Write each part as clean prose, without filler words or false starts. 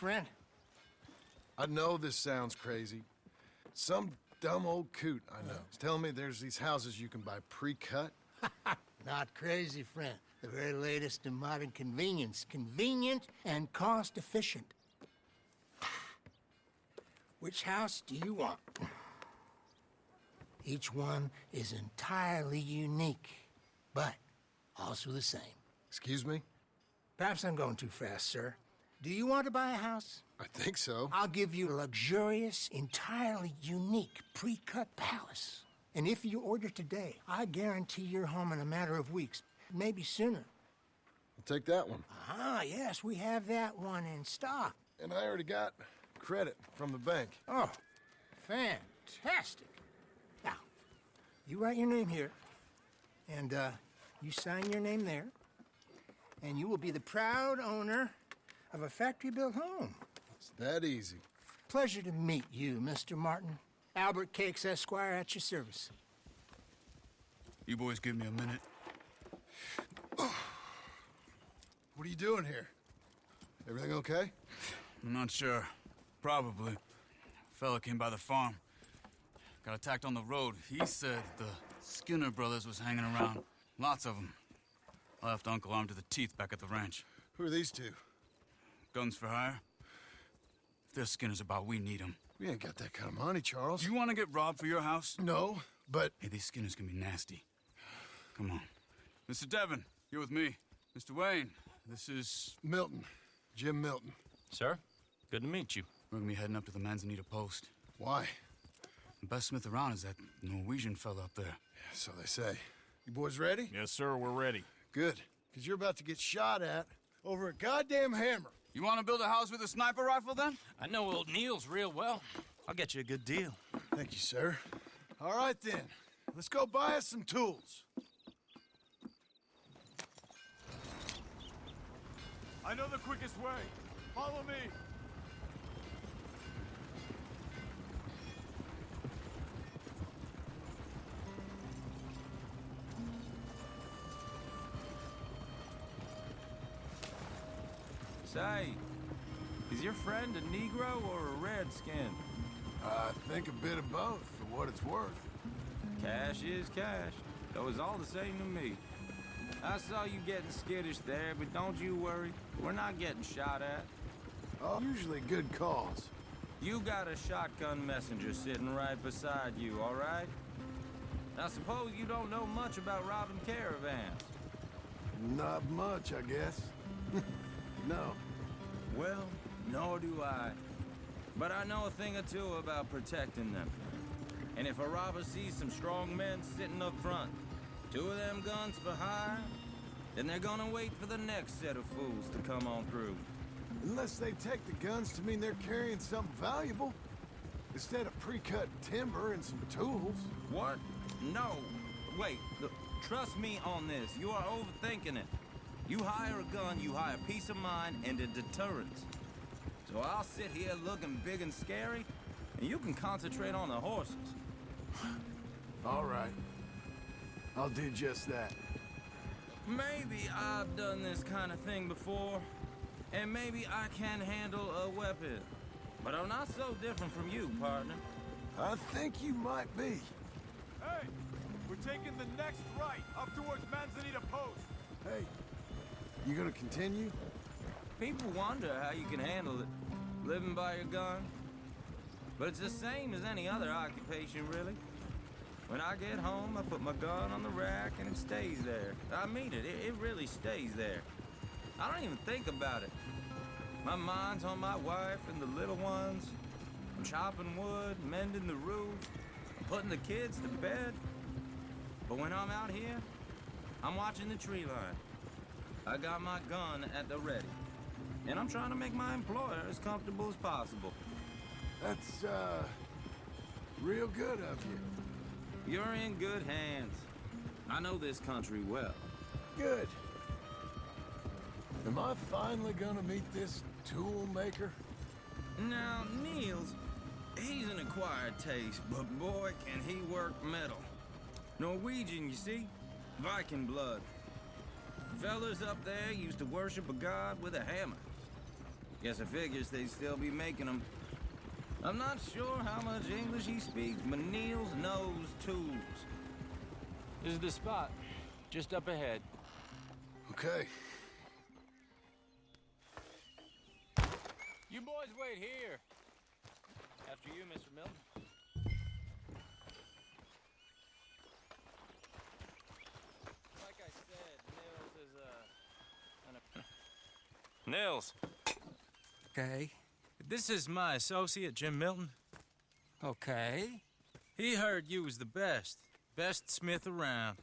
friend? I know this sounds crazy. Some dumb old coot I know is telling me there's these houses you can buy pre-cut. Not crazy, friend. The very latest in modern convenience. Convenient and cost-efficient. Which house do you want? Each one is entirely unique, but also the same. Excuse me? Perhaps I'm going too fast, sir. Do you want to buy a house? I think so. I'll give you a luxurious, entirely unique, pre-cut palace. And if you order today, I guarantee you're home in a matter of weeks, maybe sooner. I'll take that one. Ah, yes, we have that one in stock. And I already got credit from the bank. Oh, fantastic. Now, you write your name here, and you sign your name there, and you will be the proud owner of a factory-built home. It's that easy. Pleasure to meet you, Mr. Martin. Albert Cakes, Esquire, at your service. You boys give me a minute. What are you doing here? Everything okay? I'm not sure. Probably. Fella came by the farm. Got attacked on the road. He said the Skinner brothers was hanging around. Lots of them. I left Uncle armed to the teeth back at the ranch. Who are these two? Guns for hire. If they're Skinner's about, we need them. We ain't got that kind of money, Charles. Do you want to get robbed for your house? No, but... Hey, these Skinners can be nasty. Come on. Mr. Devon, you're with me. Mr. Wayne, this is... Milton. Jim Milton. Sir, good to meet you. We're gonna be heading up to the Manzanita post. Why? The best smith around is that Norwegian fella up there. Yeah, so they say. You boys ready? Yes, sir, we're ready. Good. Because you're about to get shot at over a goddamn hammer. You want to build a house with a sniper rifle, then? I know old Neil's real well. I'll get you a good deal. Thank you, sir. All right, then. Let's go buy us some tools. I know the quickest way. Follow me. Say, is your friend a Negro or a Redskin? I think a bit of both, for what it's worth. Cash is cash, though it's all the same to me. I saw you getting skittish there, but don't you worry. We're not getting shot at. Oh, usually good cause. You got a shotgun messenger sitting right beside you, all right? I suppose you don't know much about robbing caravans. Not much, I guess. No. Well, nor do I. But I know a thing or two about protecting them. And if a robber sees some strong men sitting up front, 2 of them guns for hire, then they're gonna wait for the next set of fools to come on through. Unless they take the guns to mean they're carrying something valuable. Instead of pre-cut timber and some tools. What? No. Wait, look, trust me on this. You are overthinking it. You hire a gun, you hire peace of mind and a deterrence. So I'll sit here looking big and scary, and you can concentrate on the horses. All right. I'll do just that. Maybe I've done this kind of thing before, and maybe I can handle a weapon. But I'm not so different from you, partner. I think you might be. Hey, we're taking the next right up towards Manzanita Post. Hey, you gonna continue? People wonder how you can handle it, living by your gun. But it's the same as any other occupation, really. When I get home, I put my gun on the rack and it stays there. I mean it, it really stays there. I don't even think about it. My mind's on my wife and the little ones. I'm chopping wood, mending the roof, I'm putting the kids to bed. But when I'm out here, I'm watching the tree line. I got my gun at the ready. And I'm trying to make my employer as comfortable as possible. That's, real good of you. You're in good hands. I know this country well. Good. Am I finally gonna meet this tool maker? Now, Niels, he's an acquired taste, but boy, can he work metal. Norwegian, you see? Viking blood. Fellas up there used to worship a god with a hammer. Guess I figures they'd still be making them. I'm not sure how much English he speaks, but Niels knows tools. This is the spot. Just up ahead. Okay. You boys wait here. After you, Mr. Milton. Like I said, Nils is, Nils. Okay. This is my associate, Jim Milton. Okay. He heard you was the best. Best smith around.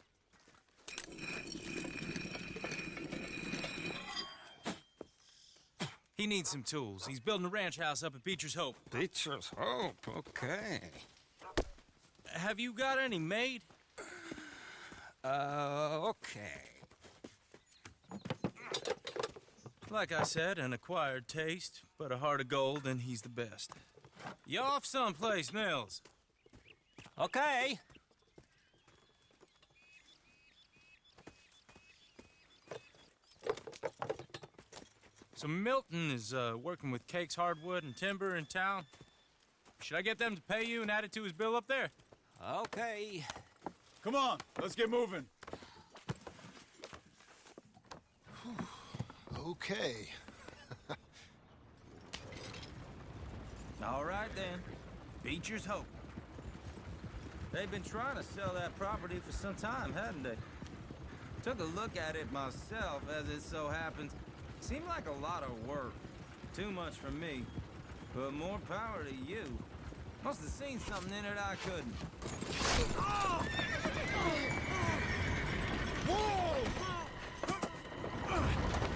He needs some tools. He's building a ranch house up at Beecher's Hope. Beecher's Hope, okay. Have you got any made? Okay. Like I said, an acquired taste, but a heart of gold, and he's the best. You off someplace, Nils? Okay. So Milton is working with Cake's Hardwood and Timber in town. Should I get them to pay you and add it to his bill up there? Okay. Come on, let's get moving. Okay. All right, then. Beecher's Hope. They've been trying to sell that property for some time, hadn't they? Took a look at it myself, as it so happens. Seemed like a lot of work. Too much for me. But more power to you. Must have seen something in it I couldn't. Whoa!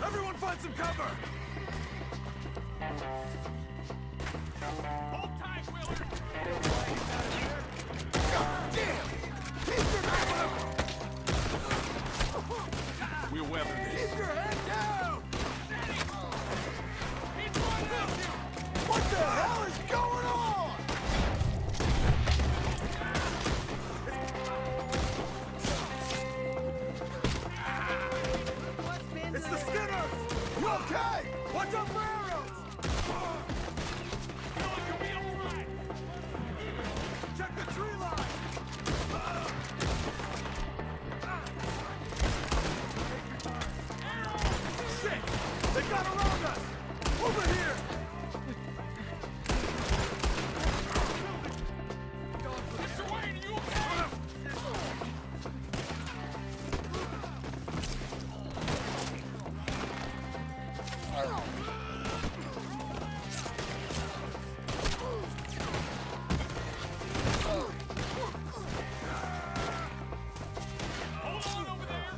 Everyone find some cover! Hold tight, Wheeler! God damn! Keep your head up! We'll weather this. Keep your head down! He's running! What the hell is going on? It's the Skinners! You okay? Watch out for arrows! You'll be all right! Check the tree line! Shit! They got around us! Over here! Mr. Wayne, you okay? Hold on over there!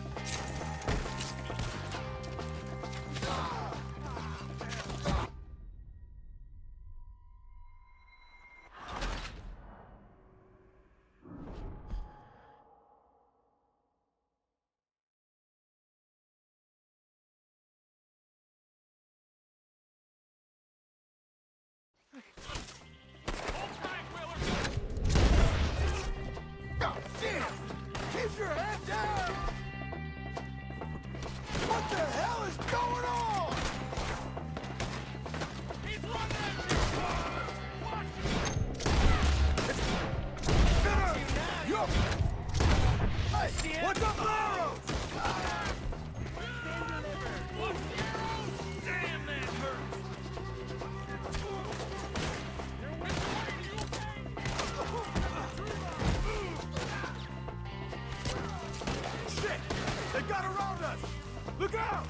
Hold tight, Wheeler! God damn! Keep your head down! What the hell is going on? He's running at you! Watch! You... Hey, What's up, arrows? Watch the arrows! Damn, that hurts! Mr. Wayne, you okay? Shit! They got around us! Look out!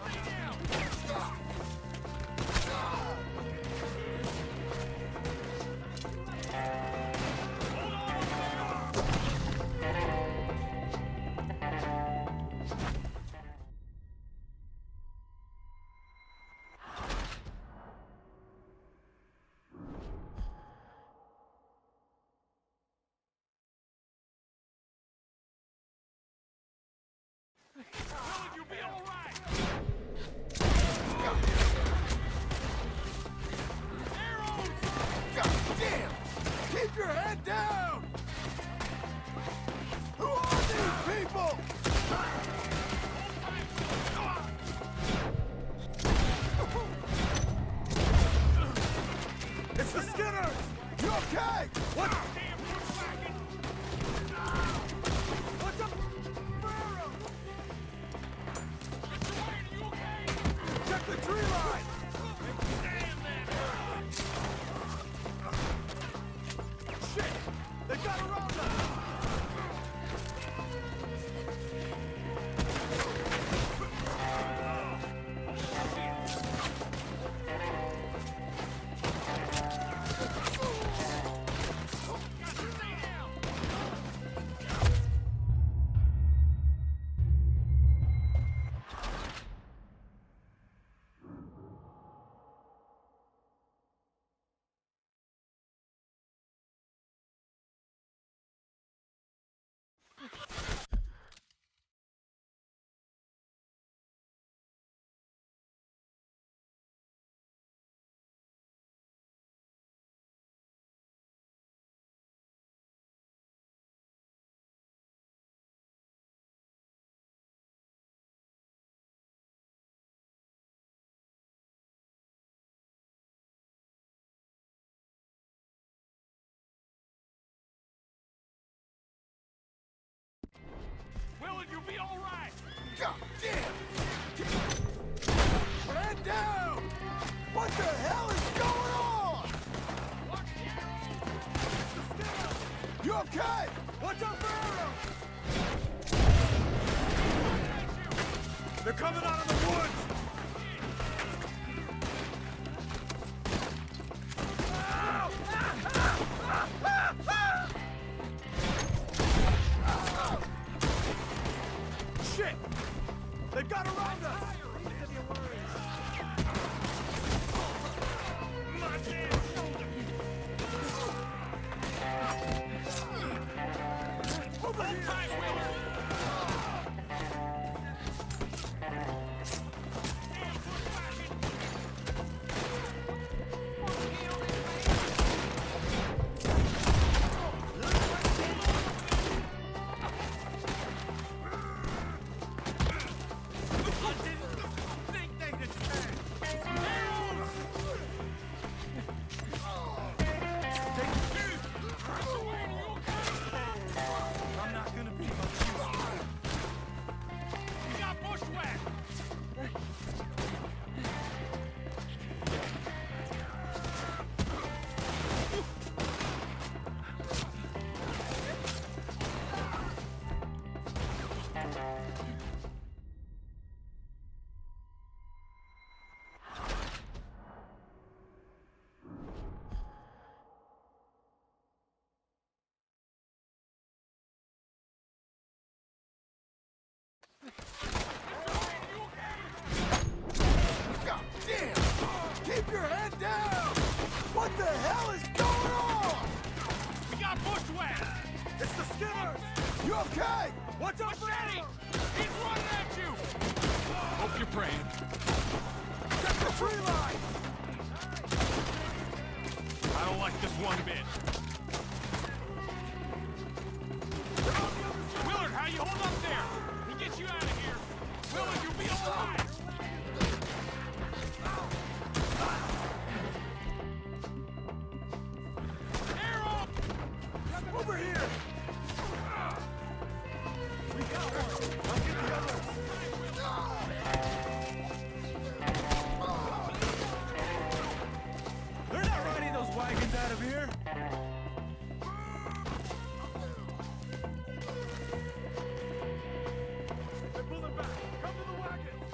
You'll be all right! Arrows! God damn! Keep your head down! Who are these people? It's the Skinners! You okay? What? What's up? Check the tree line! Shit! They got around us! Willard, you'll be all right. God damn! Man down! What the hell is going on? You okay? What's up, Arrow? They're coming out of the woods! Ow! Shit! They've got around us! My damn shoulder! Over here! Tight, Willard! I'm not gonna be much use. We got bushwhacked. God damn! Keep your head down! What the hell is going on? We got bushwhacked. It's the Skinners! You okay? What's up, Machete! He's running at you. Hope you're praying. Check the tree line! I don't like this one bit. Willard, how you hold up there? He gets you out of here. Willard, you'll be all right. Arrow! Over here! We got one! I'll get the others! They're not riding those wagons out of here! They're pulling back! Come to the wagons!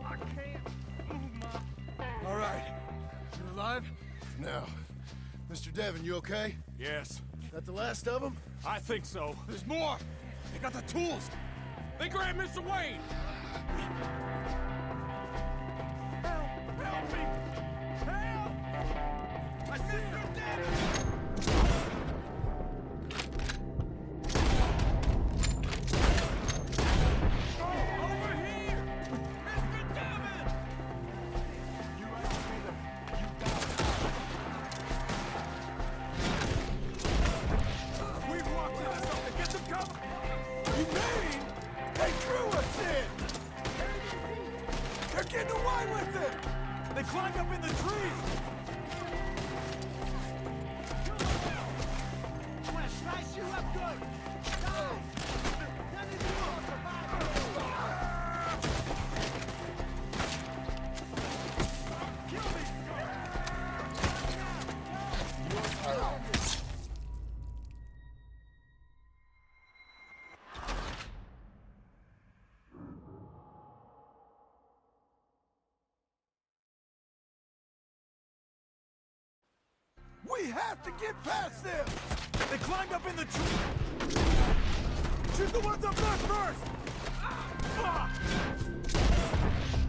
I can't move my... All right. You alive? Now, Mr. Devon, you okay? Yes, That the last of them? I think so. There's more. They got the tools. They grabbed Mr. Wayne. Help! Help me! Help! My sister's dead! Over here! Mr. Devon! You asked me to... You got it. We have to get past them! They climbed up in the tree! Shoot the ones up there first!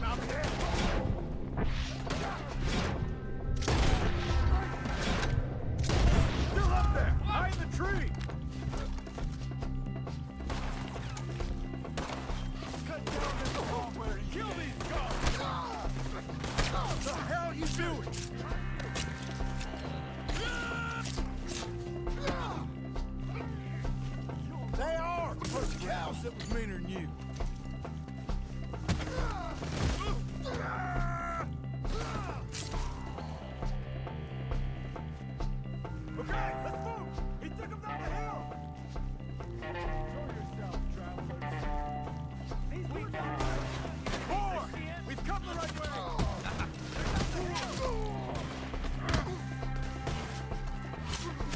Out there! Still up there! High in the tree! Cut down in the hallway! Kill these guys! What the hell are you doing? They are! First cows that was meaner than you. Okay, let's move! He took him down the hill! Show yourself, travelers. Four! We've come the right way!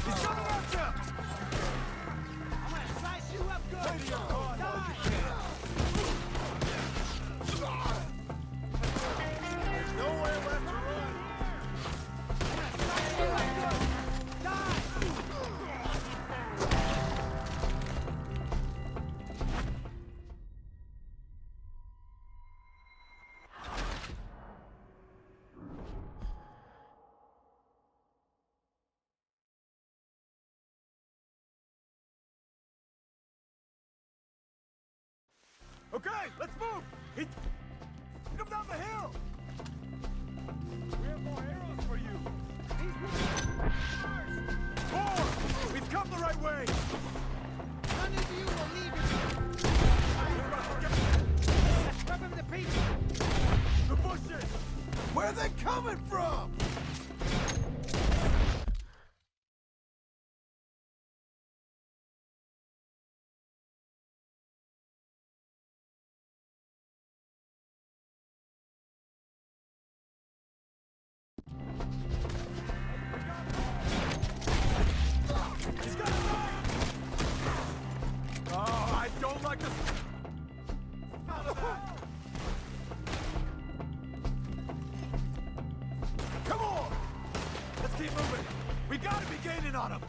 He's coming at you! I'm gonna slice you up good! Lady, you're gone while you can. There's nowhere left to run! I'm gonna slice you up good! Die! Okay, let's move! He come down the hill! We have more arrows for you! Four! We've come the right way! None of you will leave your... Let's rub him to pieces! The bushes! Where are they coming from? He's got a knife! Oh, I don't like this. Out of that. Come on! Let's keep moving. We gotta be gaining on him.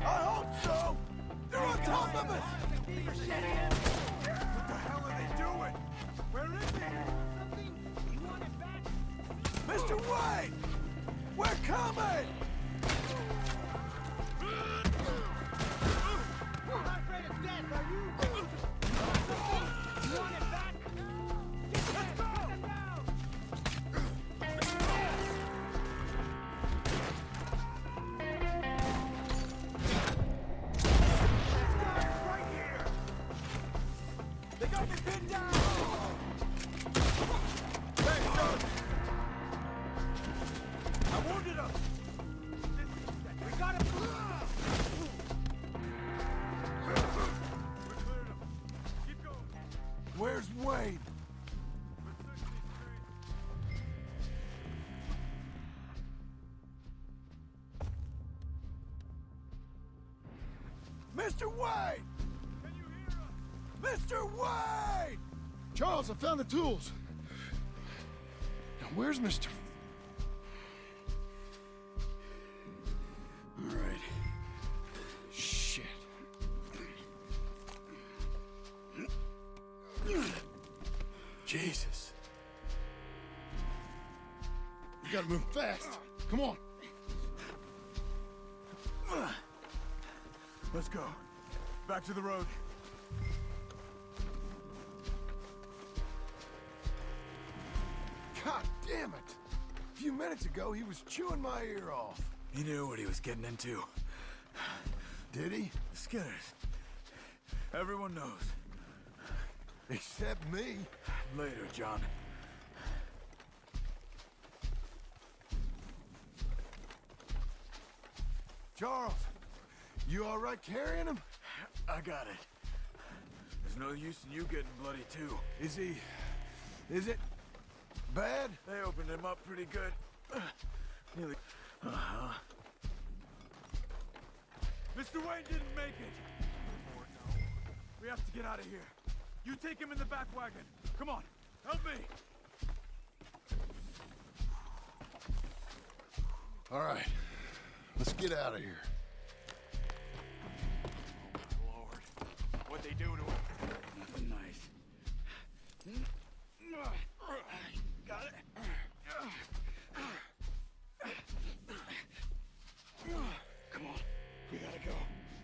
I hope so. They're on top of us. What the hell are they doing? Where is he? You want it back? Mr. White! We're coming! You're not afraid of death, are you? You want it back? Let's go! Get them down! Guys, right here! They got me pinned down! Thanks, Doug! I wounded him! We got him! Keep going. Where's Wade? Mr. Wade! Can you hear us? Mr. Wade! Charles, I found the tools. Now, where's Mr. All right. Shit. Jesus. You gotta move fast. Come on. Let's go. Back to the road. God damn it. A few minutes ago, he was chewing my ear off. He knew what he was getting into. Did he? Skinners. Everyone knows. Except me. Later, John. Charles, you all right carrying him? I got it. There's no use in you getting bloody, too. Is it bad? They opened him up pretty good. Nearly... Mr. Wayne didn't make it. We have to get out of here. You take him in the back wagon. Come on, help me. All right, let's get out of here. Lord, what'd they do to him? Nothing nice. Got it. Come on, we gotta go.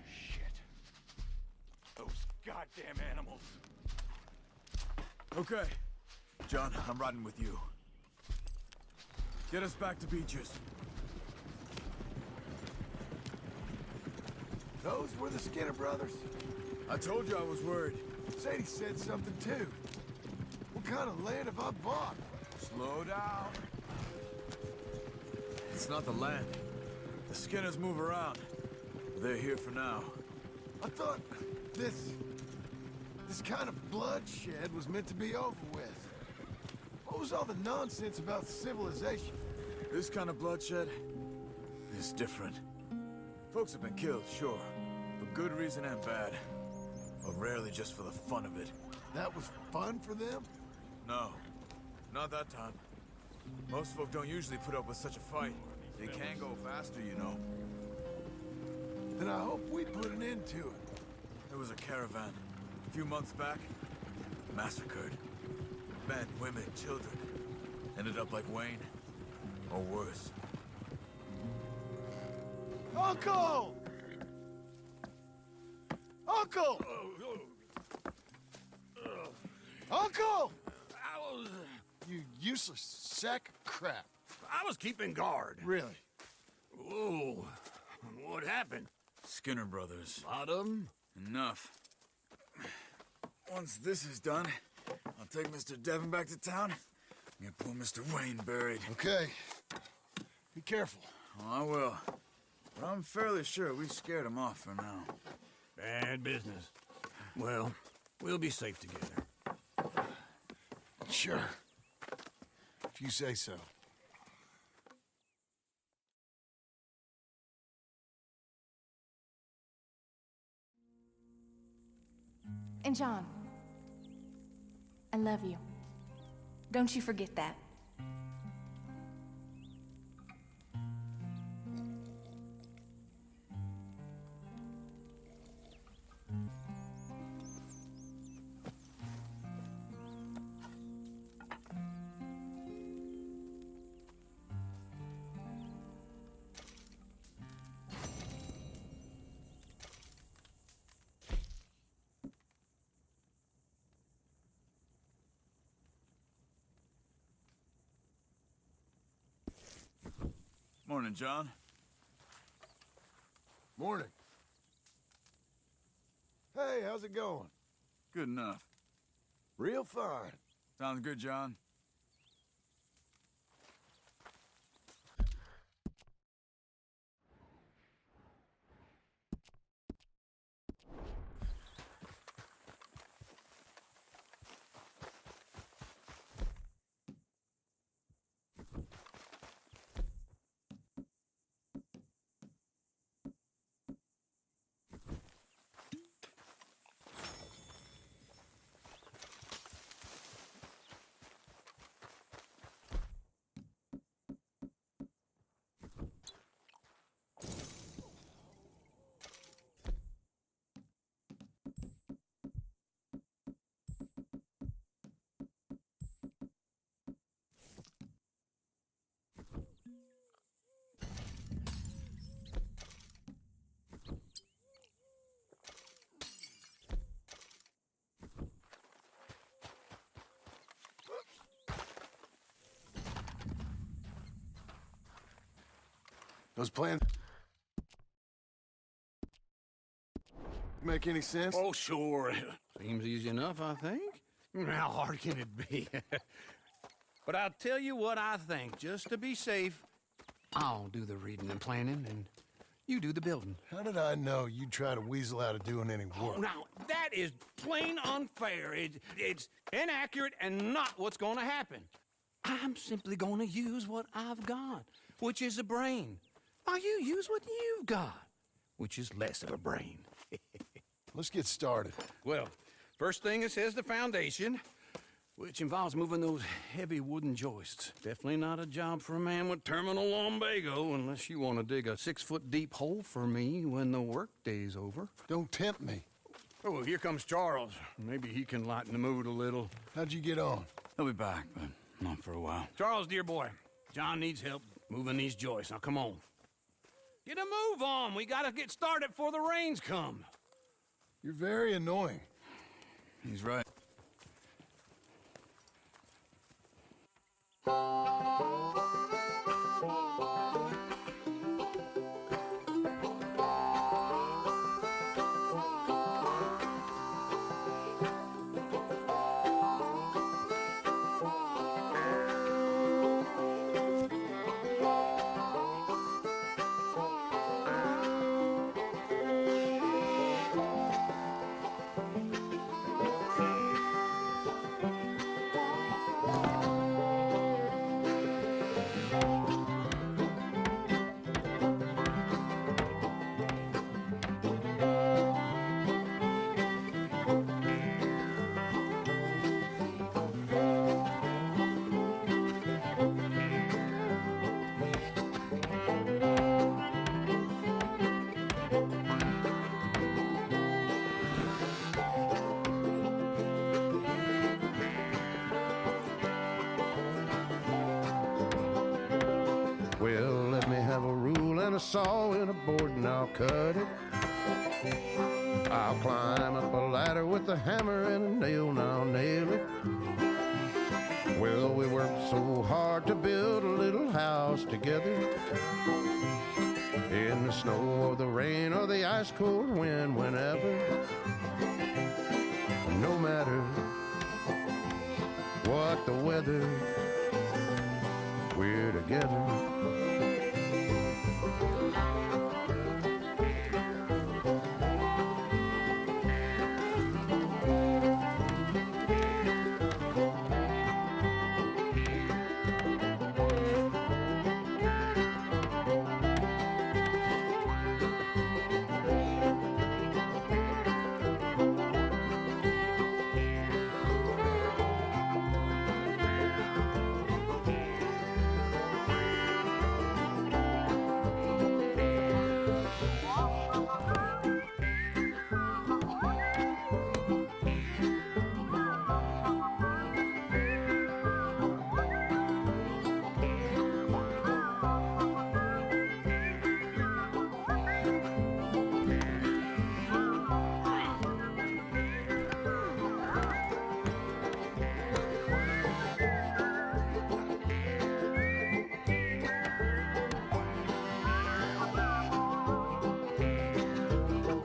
Shit. Those goddamn animals. Okay. John, I'm riding with you. Get us back to Beaches. Those were the Skinner brothers? I told you I was worried. Sadie said something too. What kind of land have I bought? Slow down. It's not the land. The Skinners move around. They're here for now. I thought this kind of bloodshed was meant to be over with. What was all the nonsense about civilization? This kind of bloodshed is different. Folks have been killed, sure, for good reason and bad. But rarely just for the fun of it. That was fun for them? No, not that time. Most folk don't usually put up with such a fight. They can go faster, you know. Then I hope we put an end to it. There was a caravan a few months back, massacred. Men, women, children. Ended up like Wayne, or worse. Uncle! Uncle! Uncle! You useless sack of crap. I was keeping guard. Really? Whoa. What happened? Skinner brothers. Lot of 'em? Enough. Once this is done, I'll take Mr. Devon back to town and get poor Mr. Wayne buried. Okay. Be careful. Oh, I will. But I'm fairly sure we scared him off for now. Bad business. Well, we'll be safe together. Sure. If you say so. And John, I love you. Don't you forget that. Morning, John. Morning. Hey, how's it going? Good enough. Real fine. Sounds good, John. Those plans make any sense? Oh, sure. Seems easy enough, I think. How hard can it be? But I'll tell you what I think. Just to be safe, I'll do the reading and planning, and you do the building. How did I know you'd try to weasel out of doing any work? Now, that is plain unfair. It's inaccurate and not what's going to happen. I'm simply going to use what I've got, which is a brain. Now, you use what you've got, which is less of a brain. Let's get started. Well, first thing it says the foundation, which involves moving those heavy wooden joists. Definitely not a job for a man with terminal lumbago unless you want to dig a 6-foot deep hole for me when the workday's over. Don't tempt me. Oh, here comes Charles. Maybe he can lighten the mood a little. How'd you get on? He'll be back, but not for a while. Charles, dear boy, John needs help moving these joists. Now, come on. Get a move on. We gotta get started before the rains come. You're very annoying. He's right. Well, let me have a rule and a saw and a board and I'll cut it. I'll climb up a ladder with a hammer and a nail and I'll nail it. Well, we worked so hard to build a little house together. In the snow or the rain or the ice cold wind, whenever. No matter what the weather, we're together.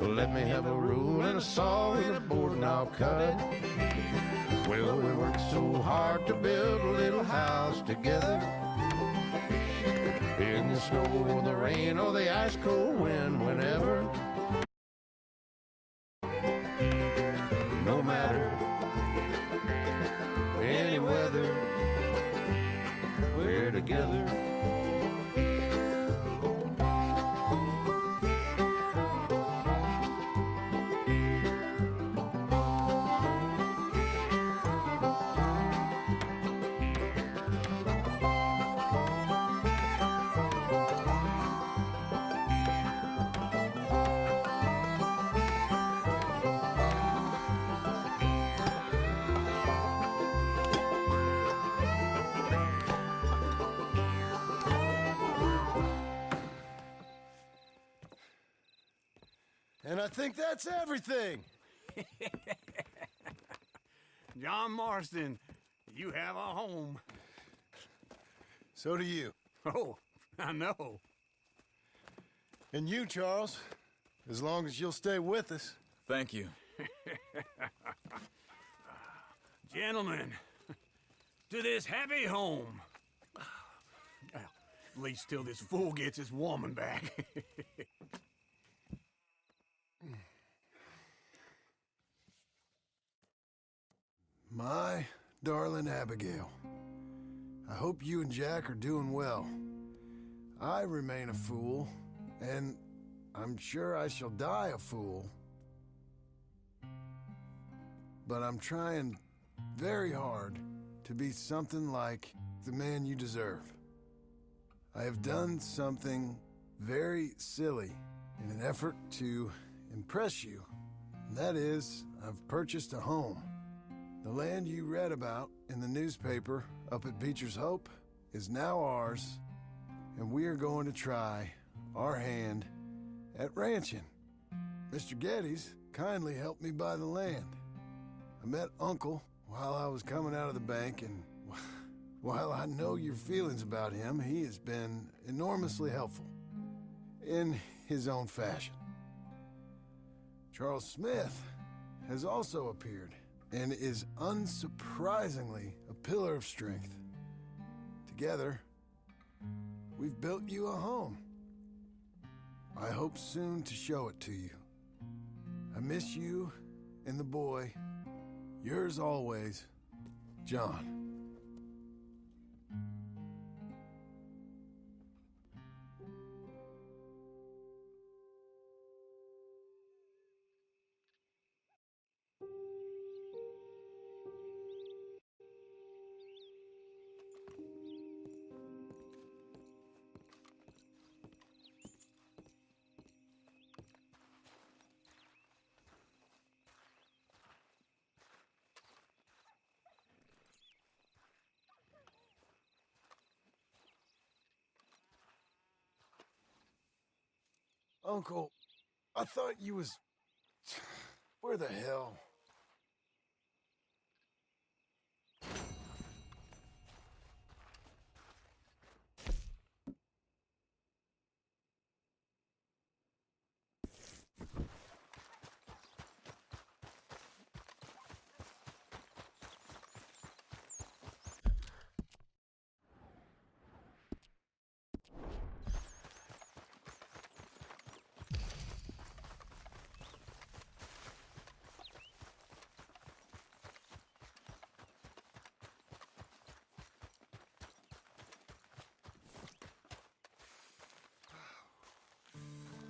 Let me have a rule and a saw and a board and I'll cut. Well, we worked so hard to build a little house together. In the snow or the rain or the ice cold wind, whenever. No matter any weather, we're together. And I think that's everything. John Marston, you have a home. So do you. Oh, I know. And you, Charles, as long as you'll stay with us. Thank you. Gentlemen, to this happy home. Well, at least till this fool gets his woman back. My darling Abigail, I hope you and Jack are doing well. I remain a fool, and I'm sure I shall die a fool. But I'm trying very hard to be something like the man you deserve. I have done something very silly in an effort to impress you. And that is, I've purchased a home. The land you read about in the newspaper up at Beecher's Hope is now ours, and we are going to try our hand at ranching. Mr. Geddes kindly helped me buy the land. I met Uncle while I was coming out of the bank, and while I know your feelings about him, he has been enormously helpful in his own fashion. Charles Smith has also appeared and is unsurprisingly a pillar of strength. Together, we've built you a home. I hope soon to show it to you. I miss you and the boy. Yours always, John. Uncle, I thought you was... Where the hell?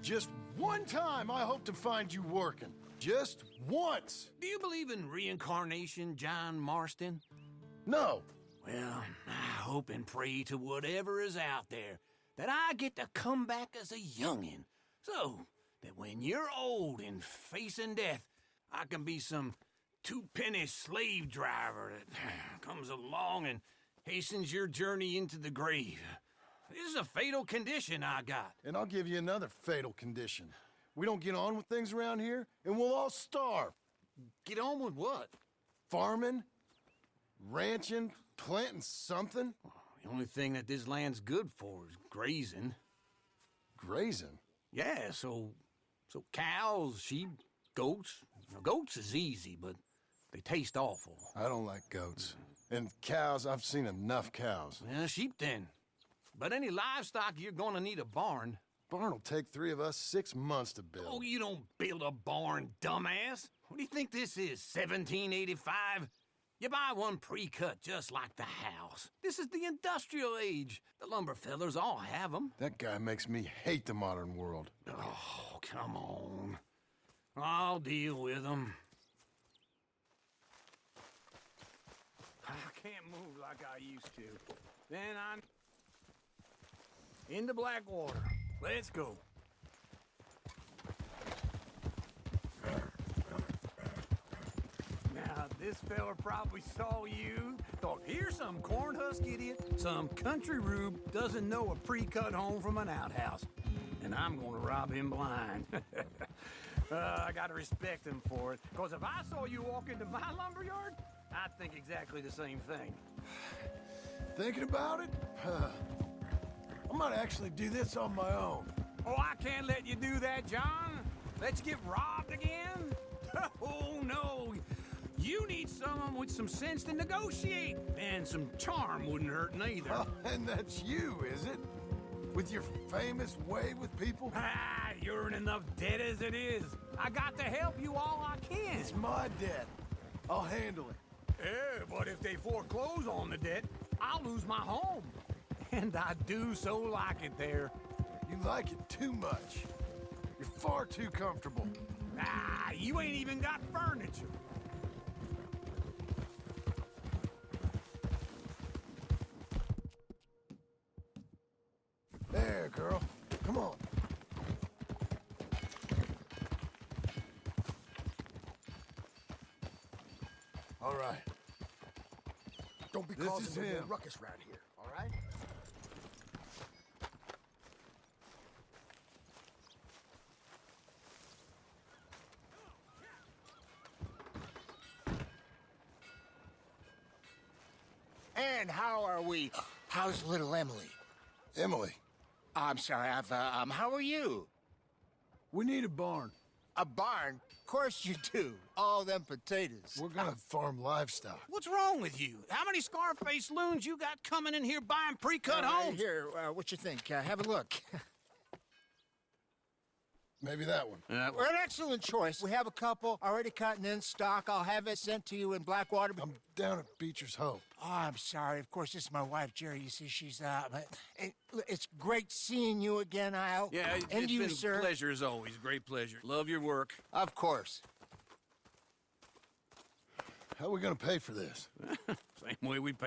Just one time I hope to find you working. Just once. Do you believe in reincarnation, John Marston? No. Well, I hope and pray to whatever is out there that I get to come back as a youngin', so that when you're old and facing death, I can be some two-penny slave driver that comes along and hastens your journey into the grave. This is a fatal condition I got. And I'll give you another fatal condition. We don't get on with things around here, and we'll all starve. Get on with what? Farming, ranching, planting something. The only thing that this land's good for is grazing. Grazing? Yeah, so cows, sheep, goats. Now, goats is easy, but they taste awful. I don't like goats. And cows, I've seen enough cows. Yeah, sheep then. But any livestock, you're gonna need a barn. Barn will take 3 of us 6 months to build. Oh, you don't build a barn, dumbass. What do you think this is, 1785? You buy one pre-cut just like the house. This is the industrial age. The lumber fellers all have them. That guy makes me hate the modern world. Oh, come on. I'll deal with them. I can't move like I used to. Then I'm... into Blackwater. Let's go. Now, this fella probably saw you, thought, here's some corn-husk idiot, some country rube doesn't know a pre-cut home from an outhouse. And I'm gonna rob him blind. I gotta respect him for it, because if I saw you walk into my lumberyard, I'd think exactly the same thing. Thinking about it? I might actually do this on my own. Oh, I can't let you do that, John. Let you get robbed again? Oh, no. You need someone with some sense to negotiate. And some charm wouldn't hurt neither. Oh, and that's you, is it? With your famous way with people? Ah, you're in enough debt as it is. I got to help you all I can. It's my debt. I'll handle it. Yeah, but if they foreclose on the debt, I'll lose my home. And I do so like it there. You like it too much. Your far too comfortable. Ah, you ain't even got furniture. There, girl. Come on. All right. Don't be This causing is no more him. ruckus around here, all right? And how are we? How's little Emily? Emily, I'm sorry, how are you? we need a barn. A barn? Of course you do. All them potatoes. We're gonna farm livestock. What's wrong with you? How many Scarface loons you got coming in here buying pre-cut homes? Here, what you think? Have a look. Maybe that one. We're an excellent choice. We have a couple already cut and in stock. I'll have it sent to you in Blackwater. I'm down at Beecher's Hope. Oh, I'm sorry. Of course, this is my wife, Jerry. You see, she's it's great seeing you again, Al. Yeah, and it's you, been sir. a pleasure as always. Great pleasure. Love your work. Of course. How are we gonna pay for this? Same way we pay.